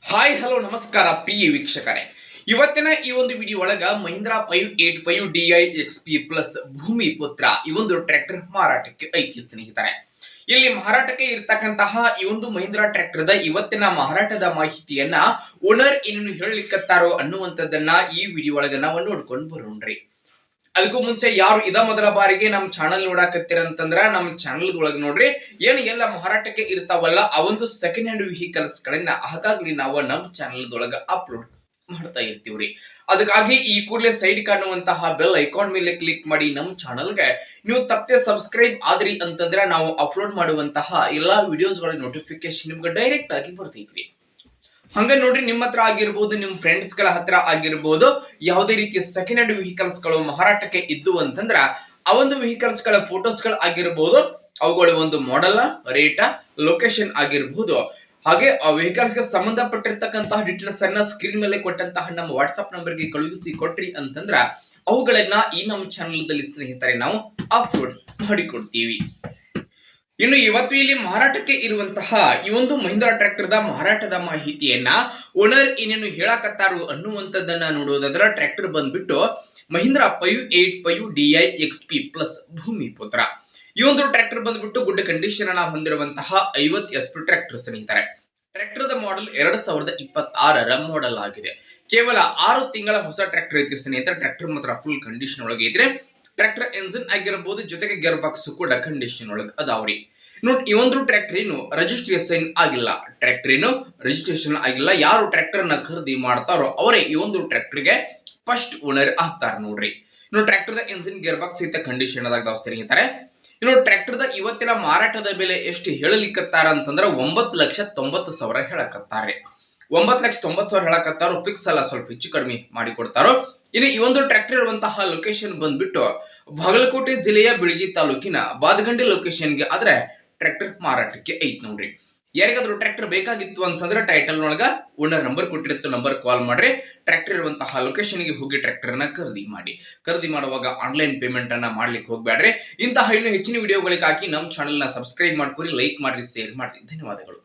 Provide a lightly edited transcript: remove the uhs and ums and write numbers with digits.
Hi hello ನಮಸ್ಕಾರ ಪ್ರಿಯ ವೀಕ್ಷಕರೇ. ಇವತ್ತಿನ ಈ ಒಂದು ವಿಡಿಯೋ ಒಳಗ ಮಹೀಂದ್ರಾ 585 DI XP ಪ್ಲಸ್ ಭೂಮಿ ಪುತ್ರ ಈ ಒಂದು ಟ್ರ್ಯಾಕ್ಟರ್ ಮಾರಾಟಕ್ಕೆ ಐತಿ ಸ್ನೇಹಿತರೆ. ಇಲ್ಲಿ ಮಾರಾಟಕ್ಕೆ ಇರ್ತಕ್ಕಂತಹ ಈ ಒಂದು ಮಹೀಂದ್ರಾ ಟ್ರ್ಯಾಕ್ಟರ್ ದ ಇವತ್ತಿನ ಮಾರಾಟದ ಮಾಹಿತಿಯನ್ನ ಓನರ್ ಏನೇನು ಹೇಳಲಿಕ್ಕತ್ತಾರೋ ಅನ್ನುವಂಥದ್ದನ್ನ ಈ ವಿಡಿಯೋ ಒಳಗ ನಾವು ನೋಡ್ಕೊಂಡು ಬರೋಣ್ರಿ. ಅದಕ್ಕೂ ಮುಂಚೆ ಯಾರು ಇದ ಮೊದಲ ಬಾರಿಗೆ ನಮ್ಮ ಚಾನಲ್ ನೋಡಾಕತ್ತೀರ ಅಂತಂದ್ರ ನಮ್ಮ ಚಾನಲ್ ಒಳಗೆ ನೋಡ್ರಿ ಏನ್ ಎಲ್ಲ ಮಾರಾಟಕ್ಕೆ ಇರ್ತಾವಲ್ಲ ಆ ಒಂದು ಸೆಕೆಂಡ್ ಹ್ಯಾಂಡ್ ವೆಹಿಕಲ್ಸ್ ಗಳನ್ನ ಆಗಾಗ್ಲಿ ನಾವು ನಮ್ಮ ಚಾನಲ್ ಒಳಗ ಅಪ್ಲೋಡ್ ಮಾಡ್ತಾ ಇರ್ತೀವ್ರಿ. ಅದಕ್ಕಾಗಿ ಈ ಕೂಡಲೇ ಸೈಡ್ ಕಾಣುವಂತಹ ಬೆಲ್ ಐಕಾನ್ ಮೇಲೆ ಕ್ಲಿಕ್ ಮಾಡಿ ನಮ್ಮ ಚಾನಲ್ಗೆ ನೀವು ತಪ್ಪದೆ ಸಬ್ಸ್ಕ್ರೈಬ್ ಆದ್ರಿ ಅಂತಂದ್ರೆ ನಾವು ಅಪ್ಲೋಡ್ ಮಾಡುವಂತಹ ಎಲ್ಲಾ ವಿಡಿಯೋಸ್ ಗಳ ನೋಟಿಫಿಕೇಶನ್ ನಿಮ್ಗೆ ಡೈರೆಕ್ಟ್ ಆಗಿ ಬರ್ತೈತ್ರಿ. ಹಂಗ ನೋಡ್ರಿ, ನಿಮ್ಮ ಹತ್ರ ಆಗಿರ್ಬೋದು, ನಿಮ್ ಫ್ರೆಂಡ್ಸ್ ಗಳ ಹತ್ರ ಆಗಿರ್ಬೋದು, ಯಾವುದೇ ರೀತಿಯ ಸೆಕೆಂಡ್ ಹ್ಯಾಂಡ್ ವೆಹಿಕಲ್ಸ್ ಗಳು ಮಾರಾಟಕ್ಕೆ ಇದ್ದು ಅಂತಂದ್ರ ಆ ಒಂದು ವೆಹಿಕಲ್ಸ್ ಗಳ ಫೋಟೋಸ್ ಗಳು ಆಗಿರ್ಬೋದು, ಅವುಗಳ ಒಂದು ಮಾಡೆಲ್, ರೇಟ್, ಲೊಕೇಶನ್ ಆಗಿರ್ಬೋದು, ಹಾಗೆ ಆ ವೆಹಿಕಲ್ಸ್ ಗೆ ಸಂಬಂಧಪಟ್ಟಿರ್ತಕ್ಕಂತಹ ಡೀಟೇಲ್ಸ್ ಅನ್ನ ಸ್ಕ್ರೀನ್ ಮೇಲೆ ಕೊಟ್ಟಂತಹ ನಮ್ಮ ವಾಟ್ಸ್ಆಪ್ ನಂಬರ್ ಗೆ ಕಳುಹಿಸಿ ಕೊಟ್ರಿ ಅಂತಂದ್ರ ಅವುಗಳನ್ನ ಈ ನಮ್ಮ ಚಾನಲ್ ದಲ್ಲಿ ಸ್ನೇಹಿತರೆ ನಾವು ಅಪ್ಲೋಡ್ ಮಾಡಿಕೊಡ್ತೀವಿ. ಇನ್ನು ಇವತ್ತು ಇಲ್ಲಿ ಮಾರಾಟಕ್ಕೆ ಇರುವಂತಹ ಈ ಒಂದು ಮಹೀಂದ್ರಾ ಟ್ರ್ಯಾಕ್ಟರ್ ದ ಮಾರಾಟದ ಮಾಹಿತಿಯನ್ನ ಓನರ್ ಏನೇನು ಹೇಳಕತ್ತಾರು ಅನ್ನುವಂಥದ್ದನ್ನ ನೋಡೋದಾದ್ರೆ ಟ್ರ್ಯಾಕ್ಟರ್ ಬಂದ್ಬಿಟ್ಟು ಮಹೀಂದ್ರಾ 585 DI XP ಪ್ಲಸ್ ಭೂಮಿ ಪುತ್ರ. ಈ ಒಂದು ಟ್ರ್ಯಾಕ್ಟರ್ ಬಂದ್ಬಿಟ್ಟು ಗುಡ್ ಕಂಡೀಷನ್ ಅನ್ನ ಹೊಂದಿರುವಂತಹ 50 SP ಟ್ರ್ಯಾಕ್ಟರ್ ಸ್ನೇಹಿತರೆ. ಟ್ರ್ಯಾಕ್ಟರ್ ದ ಮಾಡೆಲ್ 2026 ಮಾಡೆಲ್ ಆಗಿದೆ. ಕೇವಲ 6 ತಿಂಗಳ ಹೊಸ ಟ್ರ್ಯಾಕ್ಟರ್ ಐತಿ ಸ್ನೇಹಿತರೆ. ಟ್ರ್ಯಾಕ್ಟರ್ ಮಾತ್ರ ಫುಲ್ ಕಂಡೀಷನ್ ಒಳಗೆ ಇದ್ರೆ ಟ್ರ್ಯಾಕ್ಟರ್ ಎಂಜಿನ್ ಆಗಿರಬಹುದು, ಜೊತೆಗೆ ಗೇರ್ ಬಾಕ್ಸ್ ಕೂಡ ಕಂಡೀಷನ್ ಒಳಗೆ ಅದಾವ್ರಿ. ನೋಡಿ, ಈ ಒಂದು ಟ್ರ್ಯಾಕ್ಟರ್ ಏನು ರಿಜಿಸ್ಟ್ರೇಷನ್ ಆಗಿಲ್ಲ. ಟ್ರ್ಯಾಕ್ಟರ್ ಏನು ರಿಜಿಸ್ಟ್ರೇಷನ್ ಆಗಿಲ್ಲ. ಯಾರು ಟ್ರ್ಯಾಕ್ಟರ್ ನ ಖರೀದಿ ಮಾಡ್ತಾರೋ ಅವರೇ ಈ ಒಂದು ಟ್ರ್ಯಾಕ್ಟರ್ ಗೆ ಫಸ್ಟ್ ಓನರ್ ಆಗ್ತಾರ ನೋಡ್ರಿ. ಇನ್ನು tractor the engine gear box ಸಹಿತ ಕಂಡೀಷನ್ ಅದಾಗ ಸ್ನೇಹಿತರೆ. ಇನ್ನು ಟ್ರ್ಯಾಕ್ಟರ್ ದ ಇವತ್ತಿನ ಮಾರಾಟದ ಬೆಲೆ ಎಷ್ಟು ಹೇಳಲಿಕ್ಕತ್ತಾರ ಅಂತಂದ್ರೆ 9,90,000 ಹೇಳಕತ್ತಾರೆ. 9,90,000 ಹೇಳಕತ್ತಾರೋ. ಫಿಕ್ಸ್ ಅಲ್ಲ, ಸ್ವಲ್ಪ ಹೆಚ್ಚು ಕಡಿಮೆ ಮಾಡಿ ಕೊಡ್ತಾರೋ. ಇನ್ನು ಈ ಒಂದು ಟ್ರ್ಯಾಕ್ಟರ್ ಇರುವಂತಹ ಲೊಕೇಶನ್ ಬಂದ್ಬಿಟ್ಟು ಬಾಗಲಕೋಟೆ ಜಿಲ್ಲೆಯ ಬಿಳಗಿ ತಾಲೂಕಿನ ಬಾದಗಂಡಿ ಲೊಕೇಶನ್ ಗೆ ಆದ್ರೆ ಟ್ರ್ಯಾಕ್ಟರ್ ಮಾರಾಟಕ್ಕೆ ಐತ್ ನೋಡ್ರಿ. ಯಾರಿಗಾದ್ರೂ ಟ್ರ್ಯಾಕ್ಟರ್ ಬೇಕಾಗಿತ್ತು ಅಂತಂದ್ರೆ ಟೈಟಲ್ ಒಳಗ ಓನರ್ ನಂಬರ್ ಕೊಟ್ಟಿರುತ್ತೆ, ನಂಬರ್ ಕಾಲ್ ಮಾಡ್ರಿ. ಟ್ರ್ಯಾಕ್ಟರ್ ಇರುವಂತಹ ಲೊಕೇಶನ್ ಗೆ ಹೋಗಿ ಟ್ರ್ಯಾಕ್ಟರ್ ನ ಖರೀದಿ ಮಾಡುವಾಗ ಆನ್ಲೈನ್ ಪೇಮೆಂಟ್ ಅನ್ನ ಮಾಡ್ಲಿಕ್ಕೆ ಹೋಗ್ಬೇಡ್ರಿ. ಇಂತಹ ಇನ್ನೂ ಹೆಚ್ಚಿನ ವಿಡಿಯೋಗಳಿಗಾಗಿ ನಮ್ಮ ಚಾನೆಲ್ ನ ಸಬ್ಸ್ಕ್ರೈಬ್ ಮಾಡ್ಕೊರಿ, ಲೈಕ್ ಮಾಡ್ರಿ, ಶೇರ್ ಮಾಡ್ರಿ. ಧನ್ಯವಾದಗಳು.